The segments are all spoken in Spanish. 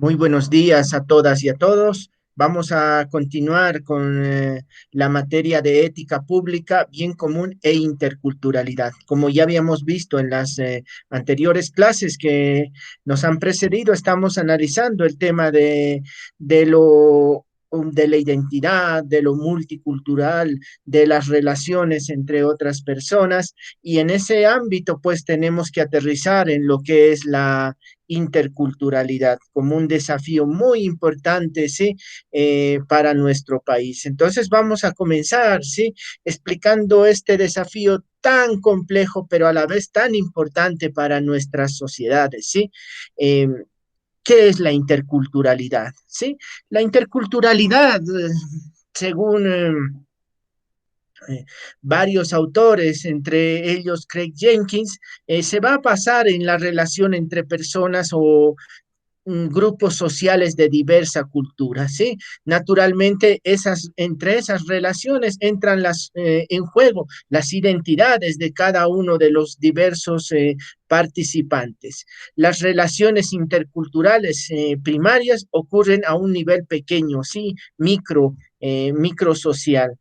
Muy buenos días a todas y a todos. Vamos a continuar con la materia de ética pública, bien común e interculturalidad. Como ya habíamos visto en las anteriores clases que nos han precedido, estamos analizando el tema de lo de la identidad, de lo multicultural, de las relaciones entre otras personas, y en ese ámbito pues tenemos que aterrizar en lo que es la interculturalidad como un desafío muy importante, ¿sí? Para nuestro país. Entonces vamos a comenzar, ¿sí? Explicando este desafío tan complejo, pero a la vez tan importante para nuestras sociedades, ¿sí? Eh, ¿Qué es la interculturalidad? ¿Sí? La interculturalidad, según varios autores, entre ellos Craig Jenkins, se va a basar en la relación entre personas o grupos sociales de diversa cultura, ¿sí? Naturalmente, entre esas relaciones entran en juego las identidades de cada uno de los diversos participantes. Las relaciones interculturales primarias ocurren a un nivel pequeño, ¿sí? Microsocial,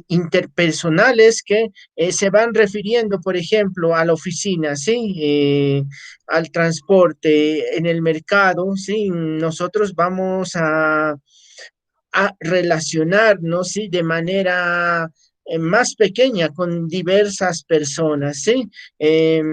interpersonales que se van refiriendo, por ejemplo, a la oficina, ¿sí? Al transporte, en el mercado, ¿sí? Nosotros vamos a relacionarnos, ¿sí? De manera más pequeña con diversas personas, ¿sí? Eh,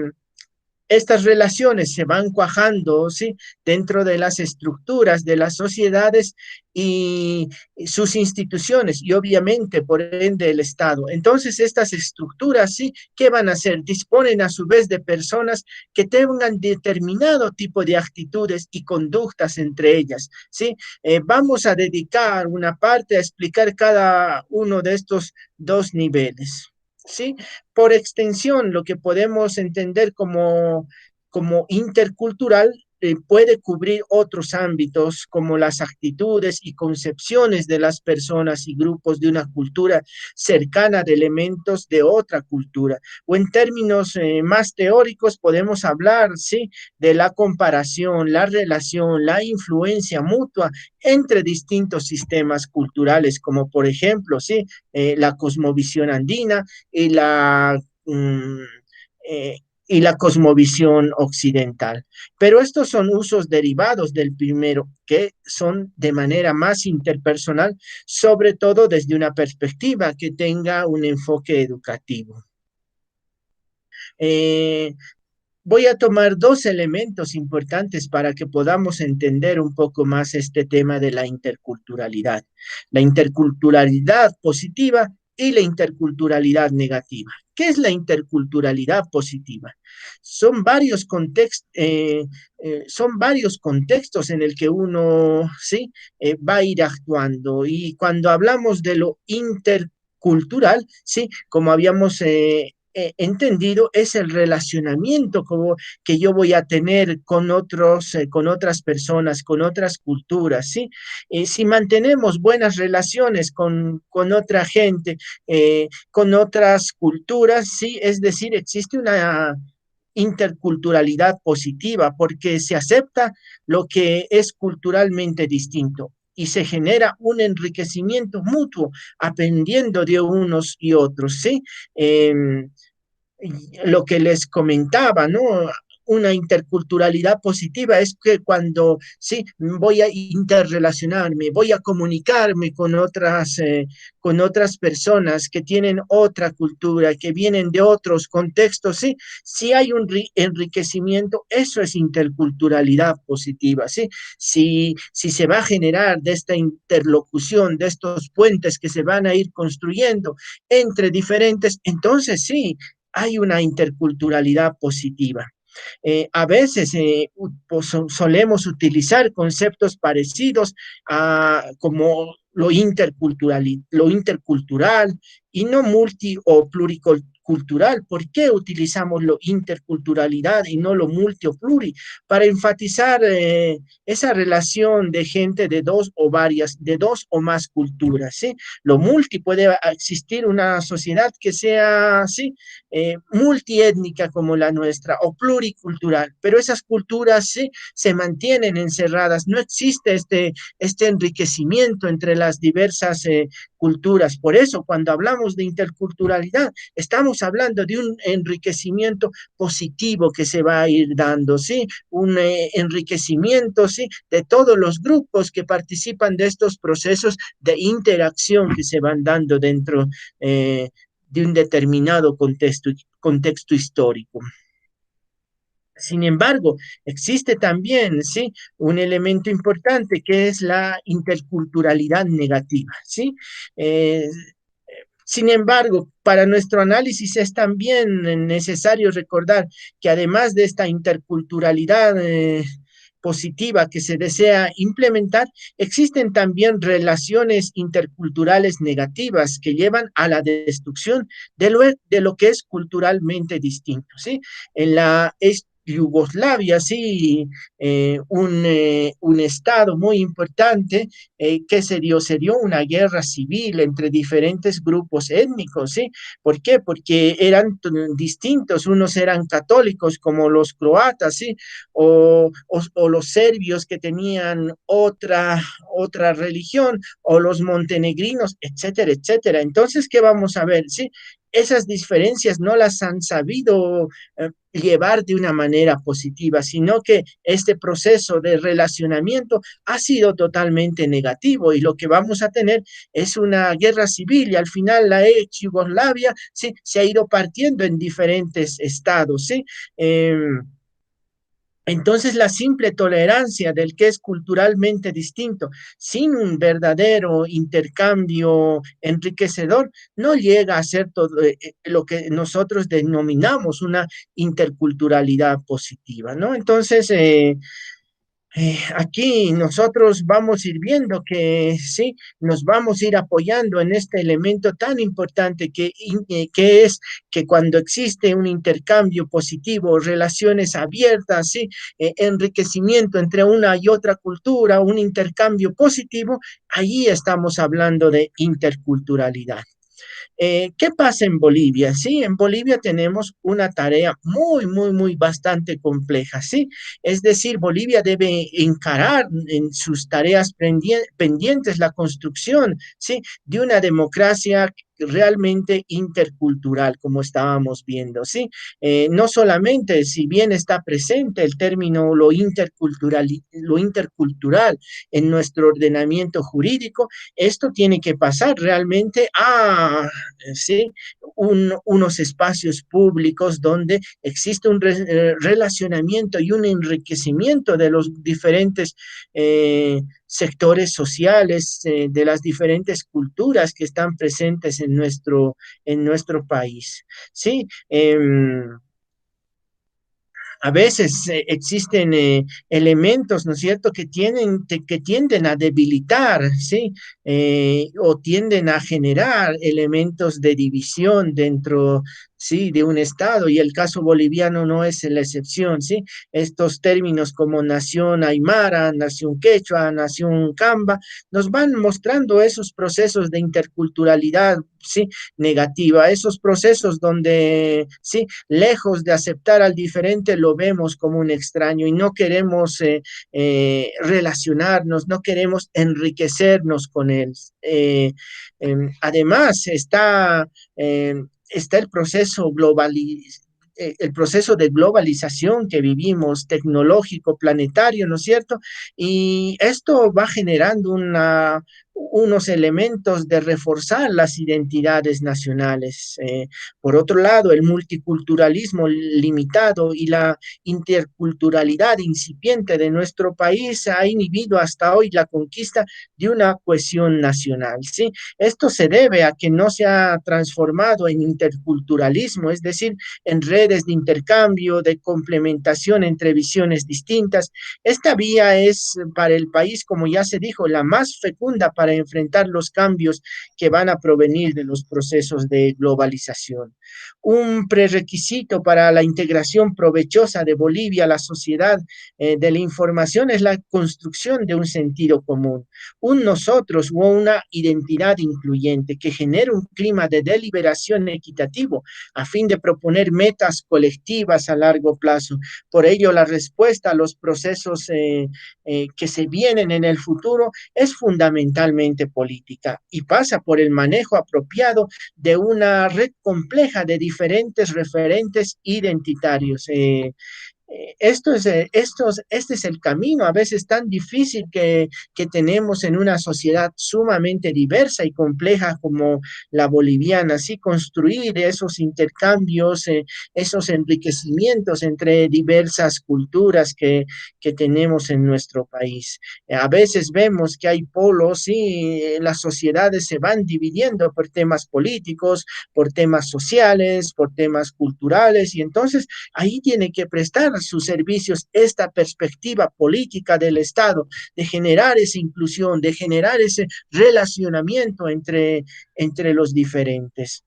estas relaciones se van cuajando, ¿sí? Dentro de las estructuras de las sociedades y sus instituciones y obviamente por ende el Estado. Entonces estas estructuras, ¿sí? ¿Qué van a hacer? Disponen a su vez de personas que tengan determinado tipo de actitudes y conductas entre ellas, ¿sí? Vamos a dedicar una parte a explicar cada uno de estos dos niveles. ¿Sí? Por extensión, lo que podemos entender como intercultural puede cubrir otros ámbitos como las actitudes y concepciones de las personas y grupos de una cultura cercana de elementos de otra cultura. O en términos más teóricos podemos hablar, ¿sí? De la comparación, la relación, la influencia mutua entre distintos sistemas culturales, como por ejemplo, ¿sí? La cosmovisión andina y mm, eh, y la cosmovisión occidental. Pero estos son usos derivados del primero, que son de manera más interpersonal, sobre todo desde una perspectiva que tenga un enfoque educativo. Eh, Voy a tomar dos elementos importantes para que podamos entender un poco más este tema de la interculturalidad positiva y la interculturalidad negativa. ¿Qué es la interculturalidad positiva? Son son varios contextos en el que uno, ¿sí? Va a ir actuando. Y cuando hablamos de lo intercultural, ¿sí? Como habíamos entendido, es el relacionamiento como que yo voy a tener con otras personas, con otras culturas, ¿sí? Si mantenemos buenas relaciones con otra gente, con otras culturas, ¿sí? Es decir, existe una interculturalidad positiva porque se acepta lo que es culturalmente distinto y se genera un enriquecimiento mutuo aprendiendo de unos y otros, ¿sí? Eh, lo que les comentaba, ¿no? Una interculturalidad positiva es que cuando sí voy a interrelacionarme, voy a comunicarme con otras personas que tienen otra cultura, que vienen de otros contextos, sí, si hay un enriquecimiento, eso es interculturalidad positiva, sí, si se va a generar de esta interlocución, de estos puentes que se van a ir construyendo entre diferentes, entonces sí, hay una interculturalidad positiva. A veces pues, solemos utilizar conceptos parecidos como lo intercultural y no multi o pluricultural, intercultural. ¿Por qué utilizamos lo interculturalidad y no lo multi o pluri? Para enfatizar esa relación de gente de dos o varias, de dos o más culturas, ¿sí? Lo multi puede existir una sociedad que sea, ¿sí? Multiétnica como la nuestra o pluricultural, pero esas culturas, ¿sí? Se mantienen encerradas, no existe este enriquecimiento entre las diversas culturas. Por eso, cuando hablamos de interculturalidad, estamos hablando de un enriquecimiento positivo que se va a ir dando, ¿sí? Un enriquecimiento, ¿sí? De todos los grupos que participan de estos procesos de interacción que se van dando dentro de un determinado contexto histórico. Sin embargo, existe también, ¿sí? Un elemento importante que es la interculturalidad negativa, ¿sí? Eh, Sin embargo, para nuestro análisis es también necesario recordar que además de esta interculturalidad positiva que se desea implementar, existen también relaciones interculturales negativas que llevan a la destrucción de lo que es culturalmente distinto, ¿sí? En la Yugoslavia, sí, un estado muy importante que se dio? Se dio una guerra civil entre diferentes grupos étnicos, ¿sí? ¿Por qué? Porque eran distintos, unos eran católicos como los croatas, ¿sí? O los serbios que tenían otra religión, o los montenegrinos, etcétera, etcétera. Entonces, ¿qué vamos a ver? ¿Sí? Esas diferencias no las han sabido llevar de una manera positiva, sino que este proceso de relacionamiento ha sido totalmente negativo y lo que vamos a tener es una guerra civil y al final la ex Yugoslavia ¿sí? Se ha ido partiendo en diferentes estados. ¿Sí? Entonces, la simple tolerancia del que es culturalmente distinto, sin un verdadero intercambio enriquecedor, no llega a ser todo lo que nosotros denominamos una interculturalidad positiva, ¿no? Entonces, aquí nosotros vamos a ir viendo que sí, nos vamos a ir apoyando en este elemento tan importante que es que cuando existe un intercambio positivo, relaciones abiertas, sí, enriquecimiento entre una y otra cultura, un intercambio positivo, allí estamos hablando de interculturalidad. ¿Qué pasa en Bolivia? Sí, en Bolivia tenemos una tarea muy, muy, muy bastante compleja, ¿sí? Es decir, Bolivia debe encarar en sus tareas pendientes la construcción, ¿sí? De una democracia realmente intercultural, como estábamos viendo, ¿sí? No solamente, si bien está presente el término lo intercultural en nuestro ordenamiento jurídico, esto tiene que pasar realmente a ¿sí? Unos espacios públicos donde existe un relacionamiento y un enriquecimiento de los diferentes sectores sociales, de las diferentes culturas que están presentes en nuestro país. ¿Sí? A veces existen elementos, ¿no es cierto?, que tienden a debilitar, ¿sí? O tienden a generar elementos de división dentro, ¿sí?, de un Estado, y el caso boliviano no es la excepción, ¿sí? Estos términos como nación aymara, nación quechua, nación camba, nos van mostrando esos procesos de interculturalidad, ¿sí?, negativa, esos procesos donde, sí, lejos de aceptar al diferente, lo vemos como un extraño y no queremos relacionarnos, no queremos enriquecernos con él. Además, está el proceso de globalización que vivimos, tecnológico, planetario, ¿no es cierto? Y esto va generando unos elementos de reforzar las identidades nacionales. Por otro lado, el multiculturalismo limitado y la interculturalidad incipiente de nuestro país ha inhibido hasta hoy la conquista de una cohesión nacional, ¿sí? Esto se debe a que no se ha transformado en interculturalismo, es decir, en redes de intercambio, de complementación entre visiones distintas. Esta vía es para el país, como ya se dijo, la más fecunda para para enfrentar los cambios que van a provenir de los procesos de globalización. Un prerequisito para la integración provechosa de Bolivia a la sociedad de la información es la construcción de un sentido común, un nosotros o una identidad incluyente que genere un clima de deliberación equitativo a fin de proponer metas colectivas a largo plazo. Por ello, la respuesta a los procesos que se vienen en el futuro es fundamentalmente política y pasa por el manejo apropiado de una red compleja de diferentes referentes identitarios. Este es el camino a veces tan difícil que tenemos en una sociedad sumamente diversa y compleja como la boliviana, así construir esos intercambios, esos enriquecimientos entre diversas culturas que tenemos en nuestro país. A veces vemos que hay polos y las sociedades se van dividiendo por temas políticos, por temas sociales, por temas culturales, y entonces ahí tiene que prestar sus servicios esta perspectiva política del Estado, de generar esa inclusión, de generar ese relacionamiento entre los diferentes.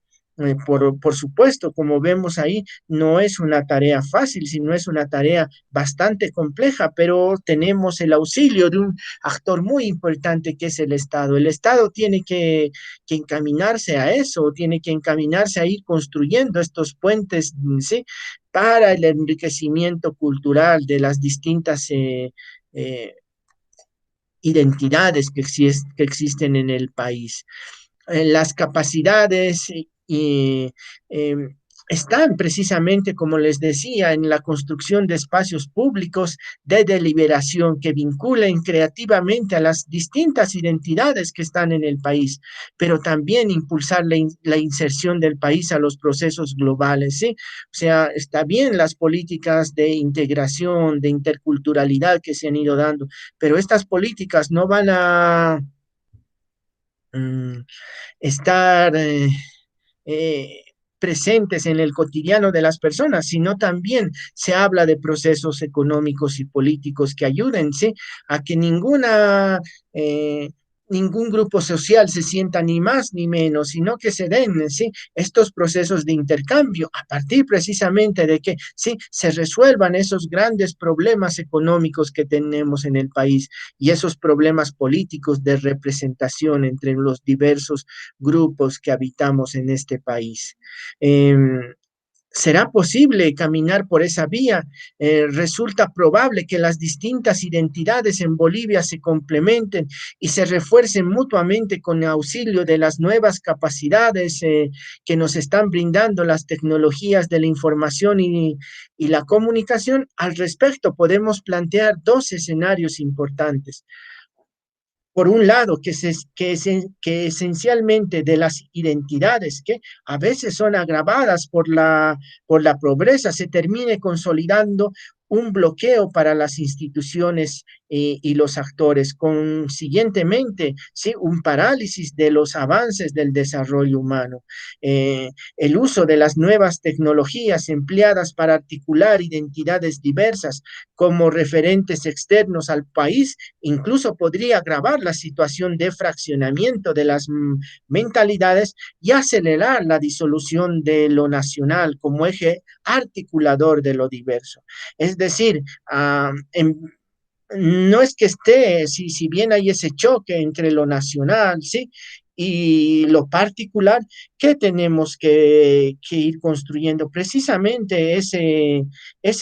Por supuesto, como vemos ahí, no es una tarea fácil, sino es una tarea bastante compleja, pero tenemos el auxilio de un actor muy importante que es el Estado. El Estado tiene que encaminarse a eso, tiene que encaminarse a ir construyendo estos puentes, ¿sí? Para el enriquecimiento cultural de las distintas eh, identidades que existen en el país. Las capacidades eh, están precisamente, como les decía, en la construcción de espacios públicos de deliberación que vinculen creativamente a las distintas identidades que están en el país, pero también impulsar la inserción del país a los procesos globales, ¿sí? O sea, está bien las políticas de integración, de interculturalidad que se han ido dando, pero estas políticas no van a mm, estar eh, presentes en el cotidiano de las personas, sino también se habla de procesos económicos y políticos que ayuden, ¿sí? A que ningún grupo social se sienta ni más ni menos, sino que se den, ¿sí? Estos procesos de intercambio a partir precisamente de que, ¿sí? Se resuelvan esos grandes problemas económicos que tenemos en el país y esos problemas políticos de representación entre los diversos grupos que habitamos en este país. Eh, ¿Será posible caminar por esa vía? Resulta probable que las distintas identidades en Bolivia se complementen y se refuercen mutuamente con el auxilio de las nuevas capacidades que nos están brindando las tecnologías de la información y la comunicación. Al respecto, podemos plantear dos escenarios importantes. Por un lado, que esencialmente de las identidades que a veces son agravadas por la pobreza, se termine consolidando un bloqueo para las instituciones y los actores, consiguientemente, ¿sí? Un parálisis de los avances del desarrollo humano. El uso de las nuevas tecnologías empleadas para articular identidades diversas como referentes externos al país incluso podría agravar la situación de fraccionamiento de las mentalidades y acelerar la disolución de lo nacional como eje articulador de lo diverso. Es decir, no es que esté, si bien hay ese choque entre lo nacional, ¿sí? Y lo particular, que tenemos que ir construyendo precisamente ese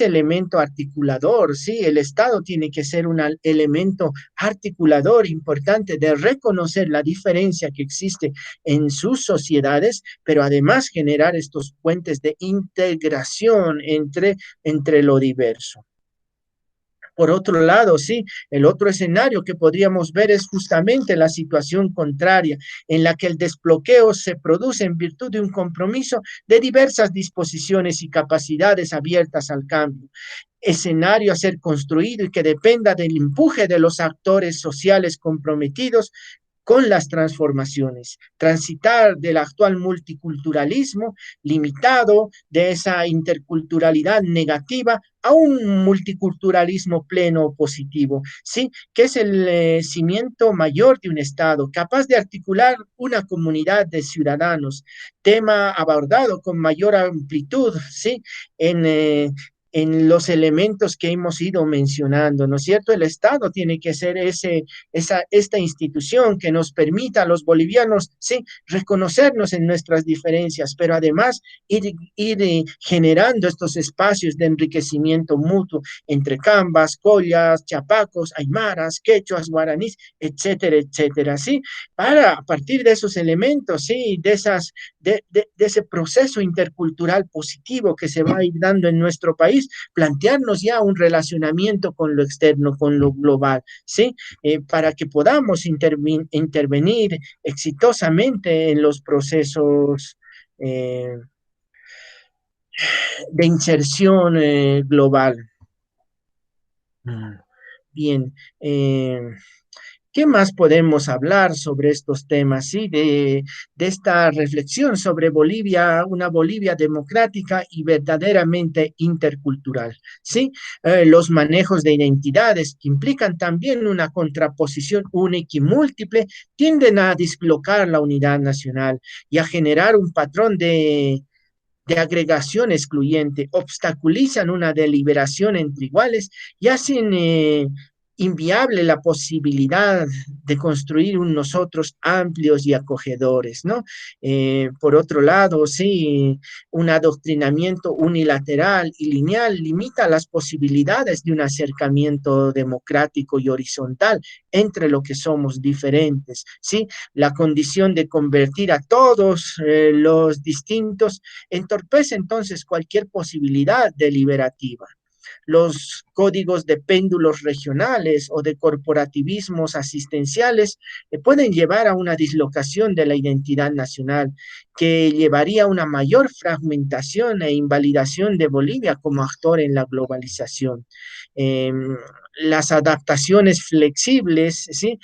elemento articulador, ¿sí? El Estado tiene que ser un elemento articulador importante de reconocer la diferencia que existe en sus sociedades, pero además generar estos puentes de integración entre lo diverso. Por otro lado, sí, el otro escenario que podríamos ver es justamente la situación contraria, en la que el desbloqueo se produce en virtud de un compromiso de diversas disposiciones y capacidades abiertas al cambio. Escenario a ser construido y que dependa del empuje de los actores sociales comprometidos con las transformaciones, transitar del actual multiculturalismo limitado, de esa interculturalidad negativa, a un multiculturalismo pleno positivo, ¿sí? Que es el cimiento mayor de un Estado, capaz de articular una comunidad de ciudadanos, tema abordado con mayor amplitud, ¿sí? En, en los elementos que hemos ido mencionando, ¿no es cierto? El Estado tiene que ser esta institución que nos permita a los bolivianos, sí, reconocernos en nuestras diferencias, pero además ir generando estos espacios de enriquecimiento mutuo entre cambas, collas, chapacos, aymaras, quechuas, guaraníes, etcétera, etcétera, ¿sí? Para a partir de esos elementos, ¿sí? De ese proceso intercultural positivo que se va a ir dando en nuestro país, plantearnos ya un relacionamiento con lo externo, con lo global, ¿sí? Para que podamos intervenir exitosamente en los procesos de inserción global. Bien, ¿qué más podemos hablar sobre estos temas? ¿Sí? De esta reflexión sobre Bolivia, una Bolivia democrática y verdaderamente intercultural. ¿Sí? Los manejos de identidades que implican también una contraposición única y múltiple tienden a dislocar la unidad nacional y a generar un patrón de agregación excluyente, obstaculizan una deliberación entre iguales y hacen inviable la posibilidad de construir un nosotros amplios y acogedores, ¿no? Por otro lado, sí, un adoctrinamiento unilateral y lineal limita las posibilidades de un acercamiento democrático y horizontal entre lo que somos diferentes, ¿sí? La condición de convertir a todos los distintos entorpece entonces cualquier posibilidad deliberativa. Los códigos de péndulos regionales o de corporativismos asistenciales pueden llevar a una dislocación de la identidad nacional que llevaría a una mayor fragmentación e invalidación de Bolivia como actor en la globalización. Eh, las adaptaciones flexibles, ¿sí?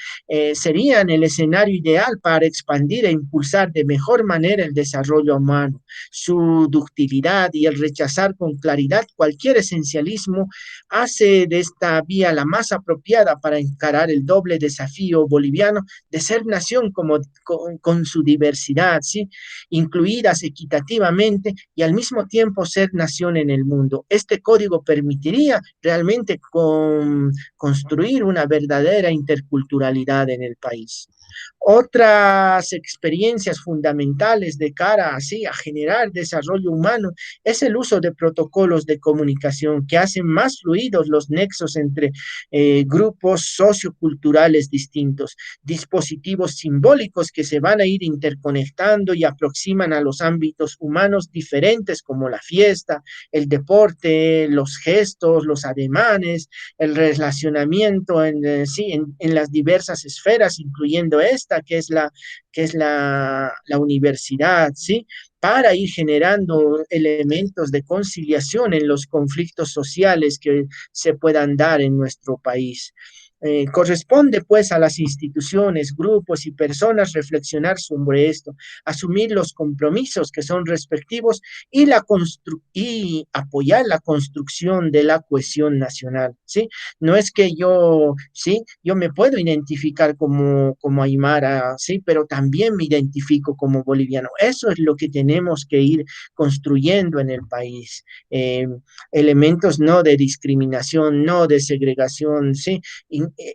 Serían el escenario ideal para expandir e impulsar de mejor manera el desarrollo humano. Su ductilidad y el rechazar con claridad cualquier esencialismo hace de esta vía la más apropiada para encarar el doble desafío boliviano de ser nación con su diversidad, ¿sí? Incluidas equitativamente y al mismo tiempo ser nación en el mundo. Este código permitiría realmente construir una verdadera interculturalidad en el país. Otras experiencias fundamentales de cara así a generar desarrollo humano es el uso de protocolos de comunicación que hacen más fluidos los nexos entre grupos socioculturales distintos, dispositivos simbólicos que se van a ir interconectando y aproximan a los ámbitos humanos diferentes como la fiesta, el deporte, los gestos, los ademanes, el relacionamiento sí, en las diversas esferas, incluyendo esta, que es la universidad, ¿sí? Para ir generando elementos de conciliación en los conflictos sociales que se puedan dar en nuestro país. Corresponde pues a las instituciones, grupos y personas reflexionar sobre esto, asumir los compromisos que son respectivos y apoyar la construcción de la cohesión nacional, ¿sí? No es que yo, sí, yo me puedo identificar como Aymara, sí, pero también me identifico como boliviano. Eso es lo que tenemos que ir construyendo en el país. Elementos no de discriminación, no de segregación, sí,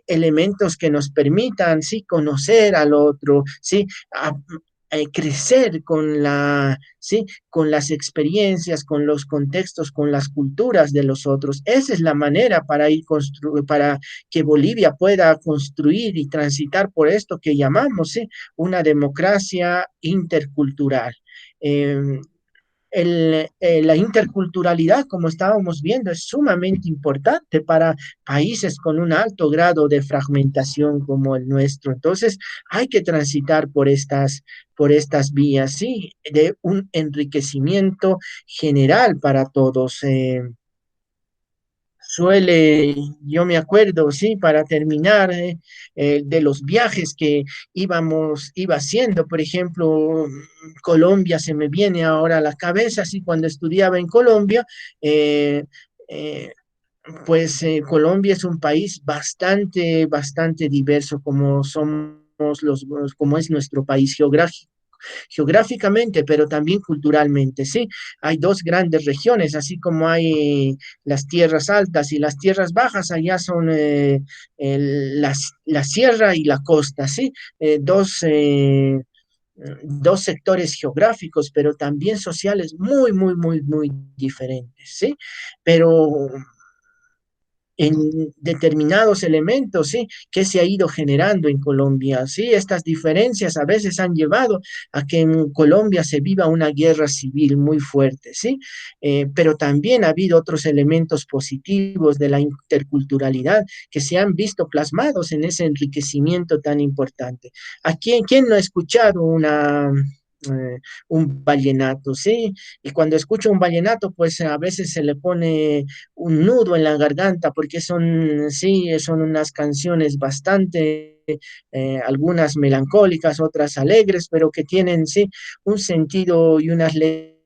elementos que nos permitan, sí, conocer al otro, sí, crecer ¿sí? Con las experiencias, con los contextos, con las culturas de los otros. Esa es la manera para que Bolivia pueda construir y transitar por esto que llamamos, ¿sí? Una democracia intercultural. Eh, la interculturalidad, como estábamos viendo, es sumamente importante para países con un alto grado de fragmentación como el nuestro. Entonces, hay que transitar por estas vías, ¿sí? De un enriquecimiento general para todos. suele, yo me acuerdo, sí, para terminar, de los viajes que iba haciendo, por ejemplo, Colombia se me viene ahora a la cabeza, sí, cuando estudiaba en Colombia, eh, eh, pues Colombia es un país bastante diverso como somos como es nuestro país geográficamente, pero también culturalmente, ¿sí? Hay dos grandes regiones, así como hay las tierras altas y las tierras bajas, allá son la sierra y la costa, ¿sí? Dos sectores geográficos, pero también sociales muy diferentes, ¿sí? Pero en determinados elementos, ¿sí? Que se ha ido generando en Colombia, ¿sí? Estas diferencias a veces han llevado a que en Colombia se viva una guerra civil muy fuerte, ¿sí? Pero también ha habido otros elementos positivos de la interculturalidad que se han visto plasmados en ese enriquecimiento tan importante. ¿Quién no ha escuchado un vallenato, ¿sí? Y cuando escucho un vallenato, pues a veces se le pone un nudo en la garganta porque sí, son unas canciones bastante, algunas melancólicas, otras alegres, pero que tienen, sí, un sentido y unas letras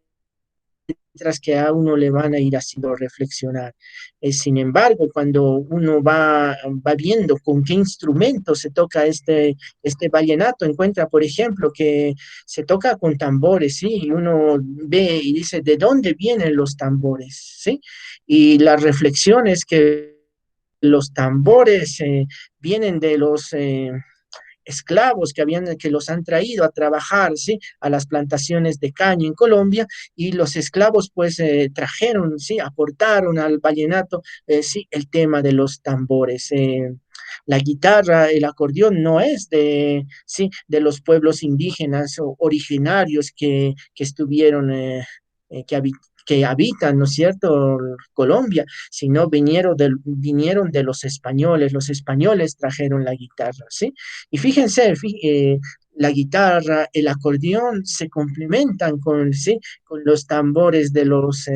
que a uno le van a ir haciendo reflexionar. Sin embargo, cuando uno va viendo con qué instrumento se toca este vallenato, encuentra, por ejemplo, que se toca con tambores, ¿sí? Y uno ve y dice, ¿de dónde vienen los tambores? ¿Sí? Y las reflexiones que los tambores vienen de los esclavos que los han traído a trabajar, ¿sí? A las plantaciones de caña en Colombia, y los esclavos pues trajeron, ¿sí? Aportaron al vallenato, sí, el tema de los tambores. La guitarra, el acordeón no es sí, de los pueblos indígenas o originarios que estuvieron, que habitan, ¿no es cierto?, Colombia, sino vinieron de los españoles trajeron la guitarra, ¿sí? Y fíjense, la guitarra, el acordeón se complementan ¿sí? Con los tambores de los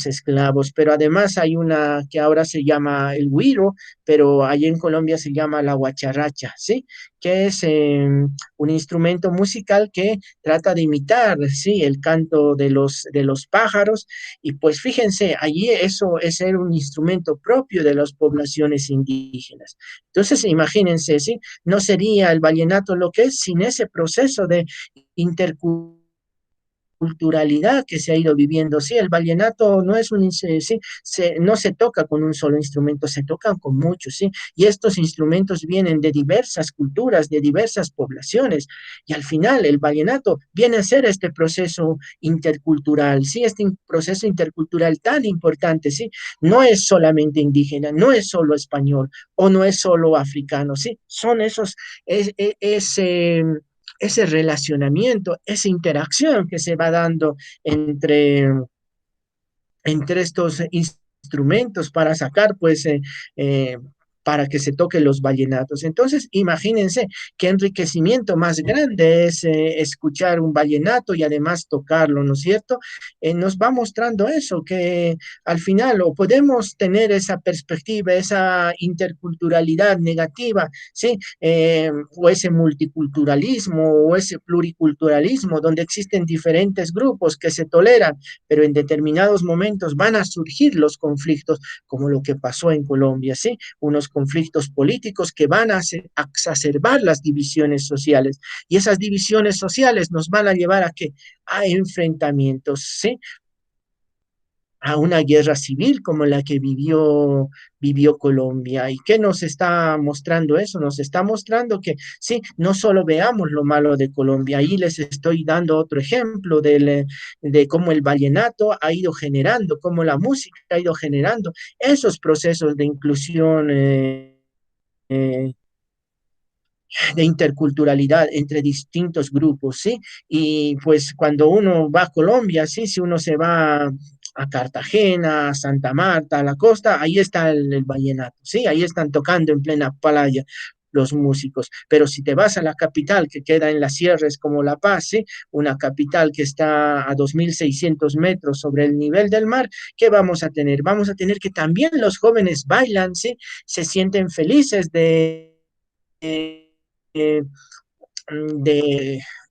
esclavos, pero además hay una que ahora se llama el güiro, pero allí en Colombia se llama la guacharracha, ¿sí? Que es un instrumento musical que trata de imitar, ¿sí? El canto de los pájaros, y pues fíjense, allí eso es ser un instrumento propio de las poblaciones indígenas. Entonces, imagínense, ¿sí? No sería el vallenato lo que es sin ese proceso de interculturalidad que se ha ido viviendo. Sí, el vallenato no es sí, no se toca con un solo instrumento, se tocan con muchos, sí, y estos instrumentos vienen de diversas culturas, de diversas poblaciones, y al final el vallenato viene a ser este proceso intercultural, sí, proceso intercultural tan importante, sí, no es solamente indígena, no es solo español o no es solo africano, sí, son ese relacionamiento, esa interacción que se va dando entre, entre estos instrumentos para sacar, pues, para que se toquen los vallenatos. Entonces, imagínense qué enriquecimiento más grande es escuchar un vallenato y además tocarlo, ¿no es cierto? Nos va mostrando eso, que al final o podemos tener esa perspectiva, esa interculturalidad negativa, ¿sí? O ese multiculturalismo o ese pluriculturalismo donde existen diferentes grupos que se toleran, pero en determinados momentos van a surgir los conflictos, como lo que pasó en Colombia, ¿sí? Unos conflictos políticos que van a exacerbar las divisiones sociales, y esas divisiones sociales nos van a llevar a qué? A enfrentamientos, ¿sí? A una guerra civil como la que vivió Colombia. ¿Y qué nos está mostrando eso? Nos está mostrando que sí, no solo veamos lo malo de Colombia, ahí les estoy dando otro ejemplo de cómo el vallenato ha ido generando, cómo la música ha ido generando esos procesos de inclusión. Eh, de interculturalidad entre distintos grupos, ¿sí? Y pues cuando uno va a Colombia, ¿sí? Si uno se va a Cartagena, a Santa Marta, a la costa, ahí está el vallenato, ¿sí? Ahí están tocando en plena playa los músicos. Pero si te vas a la capital que queda en las sierras como La Paz, ¿sí? Una capital que está a 2.600 metros sobre el nivel del mar, ¿qué vamos a tener? Vamos a tener que también los jóvenes bailan, ¿sí? Se sienten felices de, de,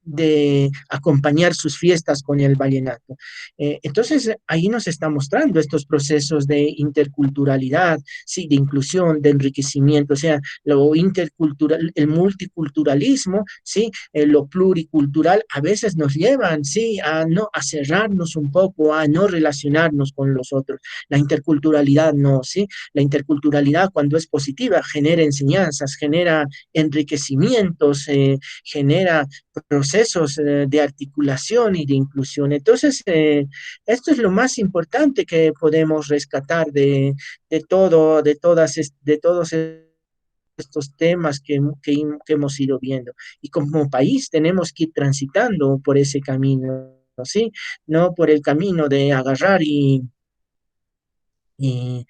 de acompañar sus fiestas con el vallenato. Entonces, ahí nos está mostrando estos procesos de interculturalidad, sí, de inclusión, de enriquecimiento, o sea, lo intercultural, el multiculturalismo, sí, lo pluricultural, a veces nos llevan, sí, a no a cerrarnos un poco, a no relacionarnos con los otros. La interculturalidad no, sí, la interculturalidad cuando es positiva genera enseñanzas, genera enriquecimientos, genera procesos de articulación y de inclusión. Entonces, esto es lo más importante que podemos rescatar de todo, de todos estos temas que hemos ido viendo. Y como país tenemos que ir transitando por ese camino, ¿sí? No por el camino de agarrar y, y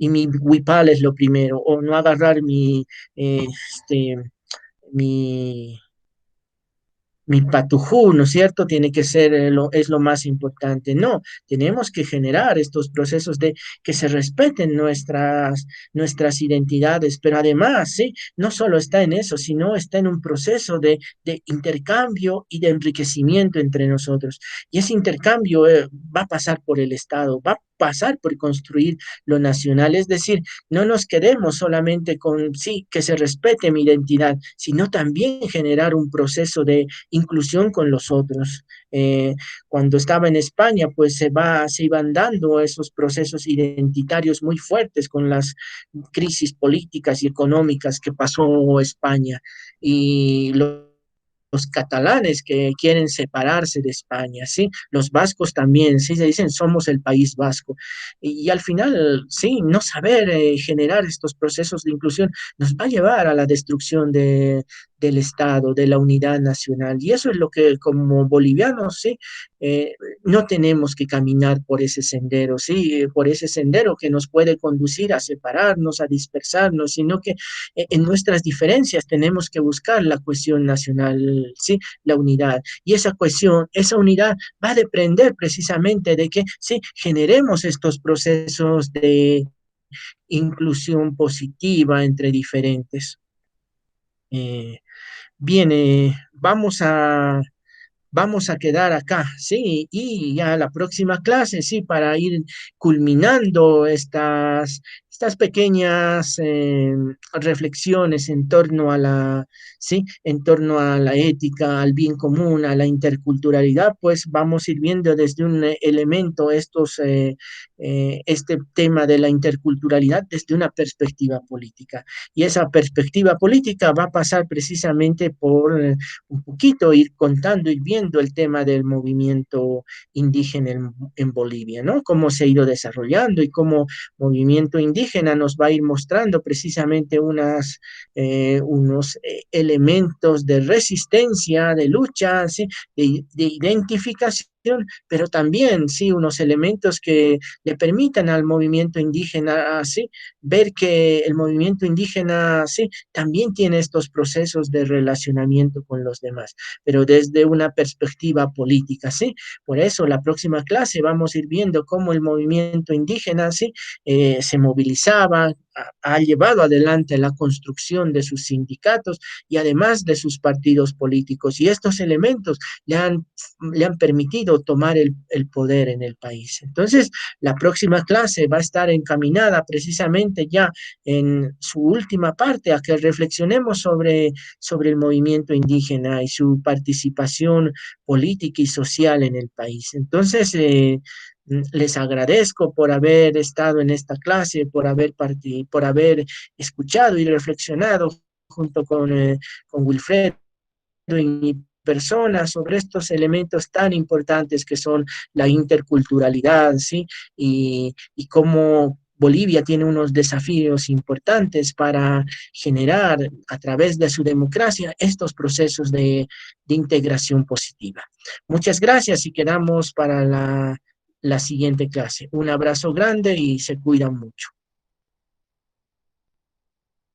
mi huipal es lo primero, o no agarrar mi, mi patujú, ¿no es cierto? Tiene que ser, es lo más importante. No, tenemos que generar estos procesos de que se respeten nuestras identidades, pero además, ¿sí? No solo está en eso, sino está en un proceso de intercambio y de enriquecimiento entre nosotros. Y ese intercambio va a pasar por el Estado, va a pasar por construir lo nacional, es decir, no nos quedemos solamente con, sí, que se respete mi identidad, sino también generar un proceso de inclusión con los otros. Cuando estaba en España, pues se iban dando esos procesos identitarios muy fuertes con las crisis políticas y económicas que pasó España. Y los catalanes que quieren separarse de España, ¿sí? Los vascos también, ¿sí? Se dicen somos el país vasco. Y al final, sí, no saber generar estos procesos de inclusión nos va a llevar a la destrucción del Estado, de la unidad nacional. Y eso es lo que como bolivianos, ¿sí? Eh, no tenemos que caminar por ese sendero, ¿sí? Por ese sendero que nos puede conducir a separarnos, a dispersarnos, sino que en nuestras diferencias tenemos que buscar la cohesión nacional, ¿sí? La unidad. Y esa cohesión, esa unidad va a depender precisamente de que, sí, generemos estos procesos de inclusión positiva entre diferentes. Eh, Bien, vamos a quedar acá, sí, y ya la próxima clase, sí, para ir culminando estas pequeñas reflexiones en torno a sí, en torno a la ética, al bien común, a la interculturalidad, pues vamos a ir viendo desde un elemento este tema de la interculturalidad desde una perspectiva política. Y esa perspectiva política va a pasar precisamente por un poquito ir contando, ir viendo el tema del movimiento indígena en Bolivia, ¿no? Cómo se ha ido desarrollando y cómo movimiento indígena nos va a ir mostrando precisamente unos elementos de resistencia, de lucha, ¿sí? De identificación, pero también, sí, unos elementos que le permitan al movimiento indígena, ¿sí? Ver que el movimiento indígena, sí, también tiene estos procesos de relacionamiento con los demás, pero desde una perspectiva política, ¿sí? Por eso la próxima clase vamos a ir viendo cómo el movimiento indígena, ¿sí? Se movilizaba, ha llevado adelante la construcción de sus sindicatos y además de sus partidos políticos. Y estos elementos le han permitido tomar el poder en el país. Entonces, la próxima clase va a estar encaminada precisamente ya en su última parte a que reflexionemos sobre el movimiento indígena y su participación política y social en el país. Entonces, les agradezco por haber estado en esta clase, por haber escuchado y reflexionado junto con Wilfredo y mi persona sobre estos elementos tan importantes que son la interculturalidad, ¿sí? Y cómo Bolivia tiene unos desafíos importantes para generar a través de su democracia estos procesos de integración positiva. Muchas gracias y quedamos para la siguiente clase. Un abrazo grande y se cuidan mucho.